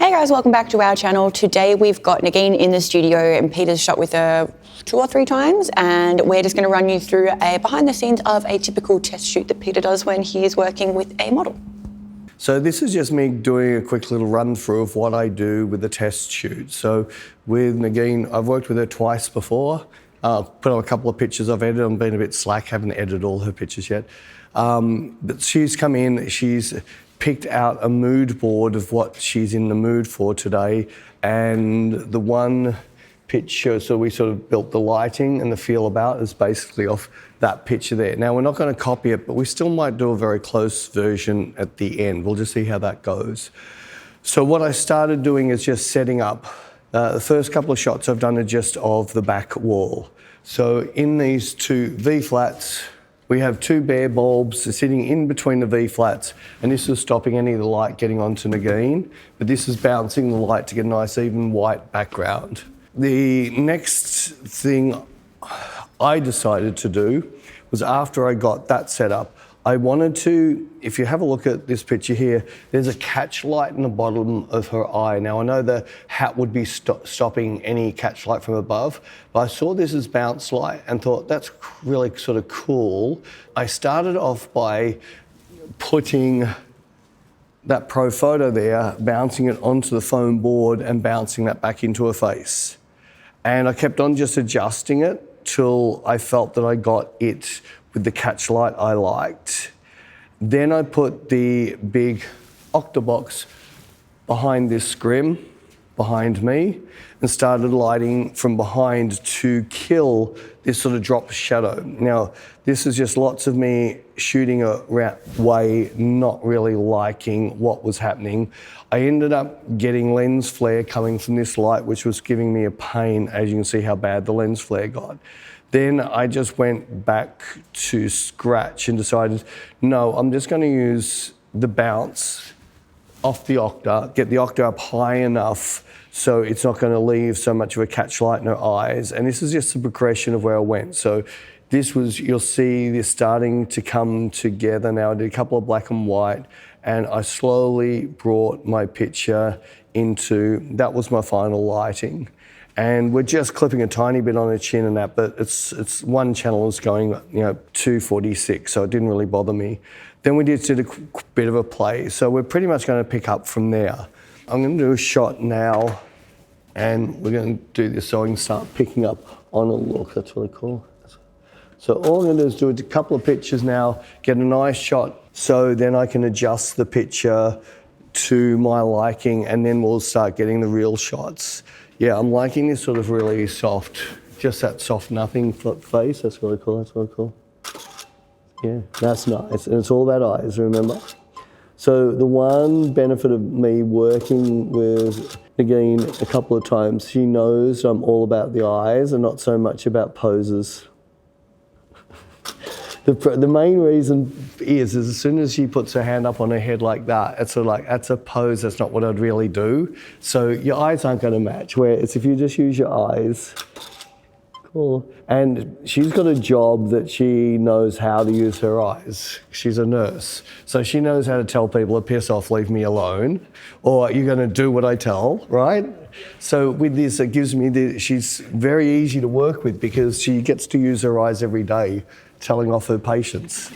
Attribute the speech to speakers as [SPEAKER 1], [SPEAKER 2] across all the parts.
[SPEAKER 1] Hey guys, welcome back to our channel. Today we've got Nagin in the studio and Peter's shot with her 2 or 3 times, and we're just going to run you through a behind the scenes of a typical test shoot that Peter does when he is working with a model.
[SPEAKER 2] So this is just me doing a quick little run through of what I do with the test shoot. So with Nagin, I've worked with her twice before. Put on a couple of pictures I've edited. I'm being a bit slack, haven't edited all her pictures yet. But she's come in, she's picked out a mood board of what she's in the mood for today, and the one picture, so we sort of built the lighting and the feel about is basically off that picture there. Now we're not going to copy it, but we still might do a very close version at the end. We'll just see how that goes. So what I started doing is just setting up. The first couple of shots I've done are just of the back wall. So in these 2 V-flats, we have 2 bare bulbs sitting in between the V-flats, and this is stopping any of the light getting onto Nagin, but this is bouncing the light to get a nice even white background. The next thing I decided to do was, after I got that set up, I wanted to, if you have a look at this picture here, there's a catch light in the bottom of her eye. Now I know the hat would be stopping any catch light from above, but I saw this as bounce light and thought that's really sort of cool. I started off by putting that Pro Photo there, bouncing it onto the foam board and bouncing that back into her face. And I kept on just adjusting it till I felt that I got it with the catch light I liked. Then I put the big Octabox behind this scrim, behind me, and started lighting from behind to kill this sort of drop shadow. Now, this is just lots of me shooting away, not really liking what was happening. I ended up getting lens flare coming from this light, which was giving me a pain, as you can see how bad the lens flare got. Then I just went back to scratch and decided, no, I'm just going to use the bounce off the Octa, get the Octa up high enough so it's not going to leave so much of a catch light in her eyes. And this is just the progression of where I went. So this was, you'll see this starting to come together now. I did a couple of black and white, and I slowly brought my picture into, that was my final lighting. And we're just clipping a tiny bit on her chin and that, but it's one channel is going, 246, so it didn't really bother me. Then we did a bit of a play, so we're pretty much going to pick up from there. I'm going to do a shot now, and we're going to do this so I can start picking up on a look. That's really cool. So all I'm going to do is do a couple of pictures now, get a nice shot, so then I can adjust the picture to my liking, and then we'll start getting the real shots. Yeah, I'm liking this sort of really soft, just that soft nothing face. That's really cool, that's really cool. Yeah, that's nice. And it's all about eyes, remember? So the one benefit of me working with Nagin a couple of times, she knows I'm all about the eyes and not so much about poses. The main reason is as soon as she puts her hand up on her head like that, it's sort of like, that's a pose, that's not what I'd really do. So your eyes aren't going to match, whereas if you just use your eyes, cool. And she's got a job that she knows how to use her eyes. She's a nurse. So she knows how to tell people to piss off, leave me alone, or you're going to do what I tell, right? So with this, it gives me she's very easy to work with because she gets to use her eyes every day, telling off her patients.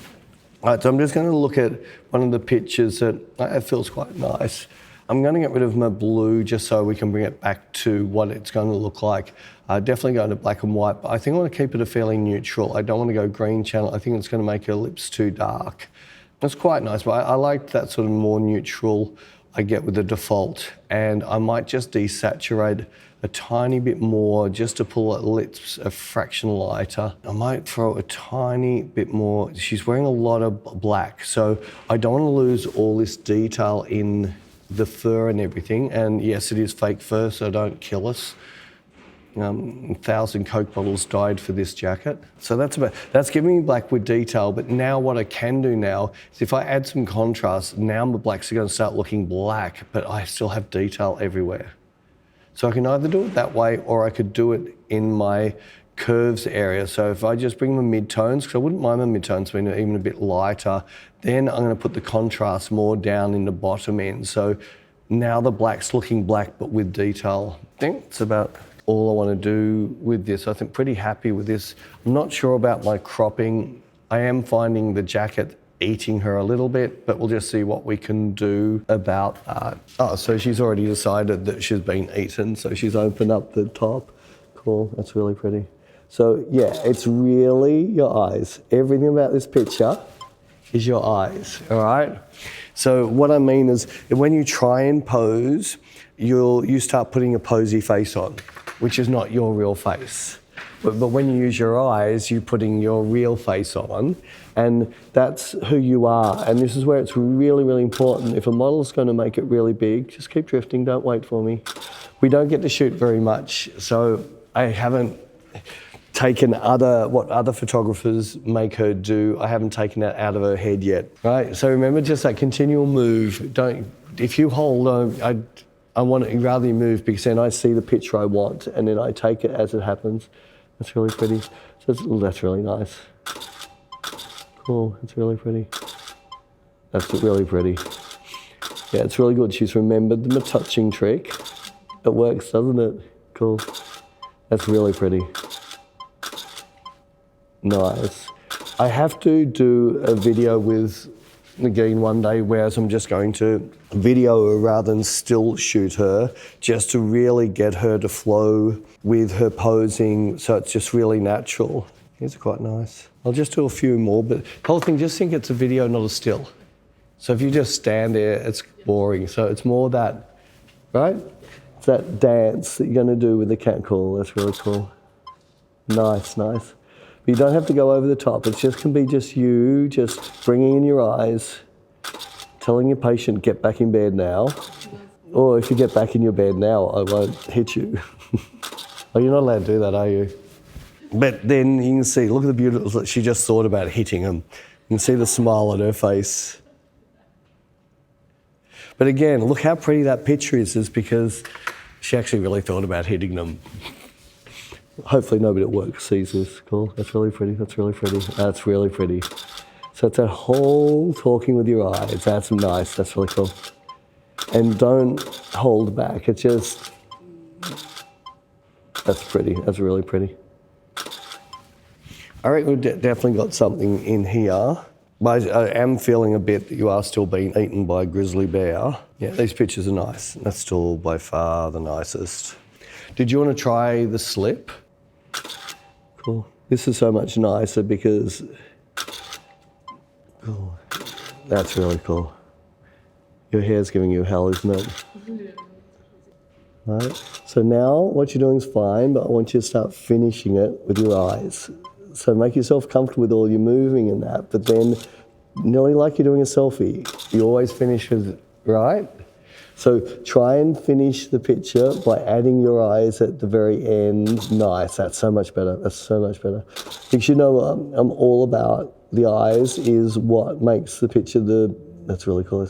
[SPEAKER 2] All right, so I'm just going to look at one of the pictures that it feels quite nice. I'm going to get rid of my blue just so we can bring it back to what it's going to look like. Definitely going to black and white, but I think I want to keep it a fairly neutral. I don't want to go green channel. I think it's going to make her lips too dark. It's quite nice, but I like that sort of more neutral I get with the default. And I might just desaturate a tiny bit more just to pull her lips a fraction lighter. I might throw a tiny bit more. She's wearing a lot of black, so I don't want to lose all this detail in the fur and everything. And yes, it is fake fur, so don't kill us. 1,000 Coke bottles died for this jacket. So that's giving me black with detail, but now what I can do now is if I add some contrast, now my blacks are going to start looking black, but I still have detail everywhere. So I can either do it that way or I could do it in my curves area. So if I just bring my mid-tones, because I wouldn't mind my mid-tones being even a bit lighter, then I'm going to put the contrast more down in the bottom end. So Now the black's looking black, but with detail. I think it's about all I want to do with this. I think pretty happy with this. I'm not sure about my cropping. I am finding the jacket eating her a little bit, but we'll just see what we can do about that. Oh, so she's already decided that she's been eaten, so she's opened up the top. Cool, that's really pretty. So yeah, it's really your eyes. Everything about this picture is your eyes, all right? So what I mean is, when you try and pose, you start putting a posy face on, which is not your real face. But when you use your eyes, you're putting your real face on, and that's who you are. And this is where it's really, really important. If a model's going to make it really big, just keep drifting, don't wait for me. We don't get to shoot very much, so I haven't taken what other photographers make her do. I haven't taken that out of her head yet, right? So remember, just that continual move. If you hold on, I want it, rather you move, because then I see the picture I want, and then I take it as it happens. That's really pretty. So that's really nice. Cool, that's really pretty. That's really pretty. Yeah, it's really good. She's remembered the touching trick. It works, doesn't it? Cool. That's really pretty. Nice. I have to do a video with Nagin one day, whereas I'm just going to video her rather than still shoot her, just to really get her to flow with her posing, so it's just really natural. These are quite nice. I'll just do a few more, but the whole thing, just think it's a video, not a still. So if you just stand there, it's boring. So it's more that, right? It's that dance that you're going to do with the cat. Cool, that's really cool. Nice, nice. But you don't have to go over the top. It just can be just you, just bringing in your eyes, telling your patient, get back in bed now. Or if you get back in your bed now, I won't hit you. Oh, you're not allowed to do that, are you? But then you can see, look at the beautiful, she just thought about hitting him. You can see the smile on her face. But again, look how pretty that picture is because she actually really thought about hitting them. Hopefully nobody at work sees this. Cool, that's really pretty, that's really pretty, that's really pretty. So it's that whole talking with your eyes, that's nice, that's really cool. And don't hold back, it's just, that's pretty, that's really pretty. I reckon we've definitely got something in here. But I am feeling a bit that you are still being eaten by a grizzly bear. Yeah, these pictures are nice. That's still by far the nicest. Did you want to try the slip? Cool. This is so much nicer because, cool. That's really cool. Your hair's giving you hell, isn't it? Right. So now what you're doing is fine, but I want you to start finishing it with your eyes. So make yourself comfortable with all your moving and that, but then nearly like you're doing a selfie, you always finish with, right? So try and finish the picture by adding your eyes at the very end. Nice, that's so much better, that's so much better. Because you know what I'm all about, the eyes is what makes the picture that's really cool,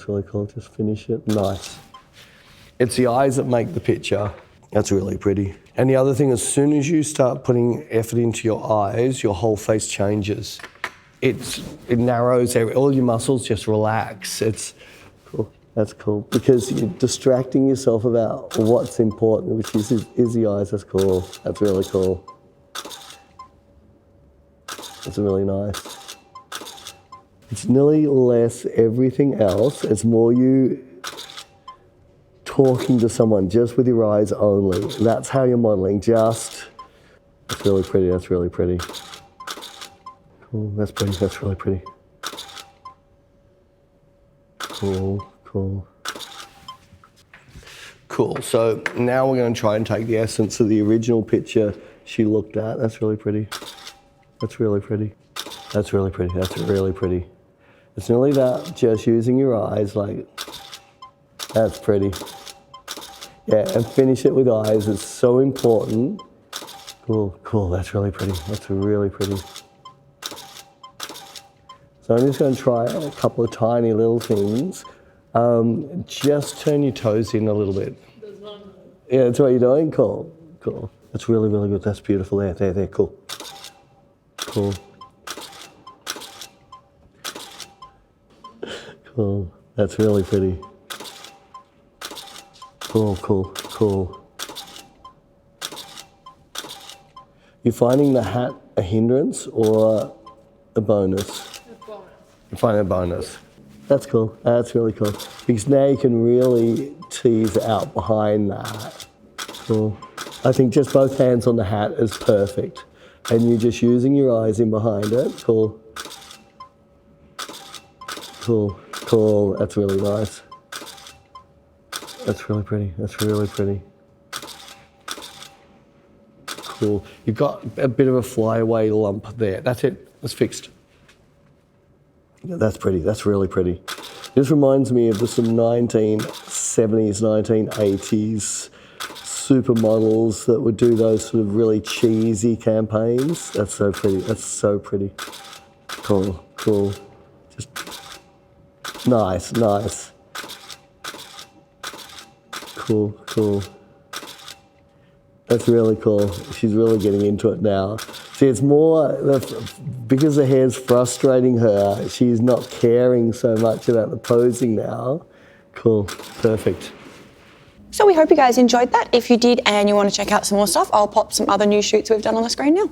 [SPEAKER 2] just finish it, nice. It's the eyes that make the picture. That's really pretty. And the other thing, as soon as you start putting effort into your eyes, your whole face changes. It narrows, all your muscles just relax. It's cool, that's cool. Because you're distracting yourself about what's important, which is the eyes, that's cool. That's really cool. That's really nice. It's nearly less everything else, it's more you talking to someone just with your eyes only. That's how you're modeling, that's really pretty, that's really pretty. Cool, that's pretty, that's really pretty. Cool, cool. Cool, so now we're going to try and take the essence of the original picture she looked at. That's really pretty. That's really pretty. That's really pretty, that's really pretty. It's nearly that, just using your eyes, like, that's pretty. Yeah, and finish it with eyes, it's so important. Cool, cool, that's really pretty, that's really pretty. So I'm just going to try a couple of tiny little things. Just turn your toes in a little bit. Yeah, that's what you're doing? Cool, cool. That's really, really good, that's beautiful, there, cool. Cool. Cool, that's really pretty. Cool, cool, cool. You finding the hat a hindrance or a bonus?
[SPEAKER 3] A bonus.
[SPEAKER 2] You find a bonus. That's cool. That's really cool. Because now you can really tease out behind the hat. Cool. I think just both hands on the hat is perfect. And you're just using your eyes in behind it. Cool. Cool, cool. That's really nice. That's really pretty. That's really pretty. Cool. You've got a bit of a flyaway lump there. That's it. That's fixed. Yeah, that's pretty. That's really pretty. This reminds me of some 1970s, 1980s supermodels that would do those sort of really cheesy campaigns. That's so pretty. That's so pretty. Cool, cool. Just nice, nice. Cool, cool. That's really cool. She's really getting into it now. See, it's more, because the hair's frustrating her, she's not caring so much about the posing now. Cool, perfect.
[SPEAKER 1] So we hope you guys enjoyed that. If you did and you want to check out some more stuff, I'll pop some other new shoots we've done on the screen now.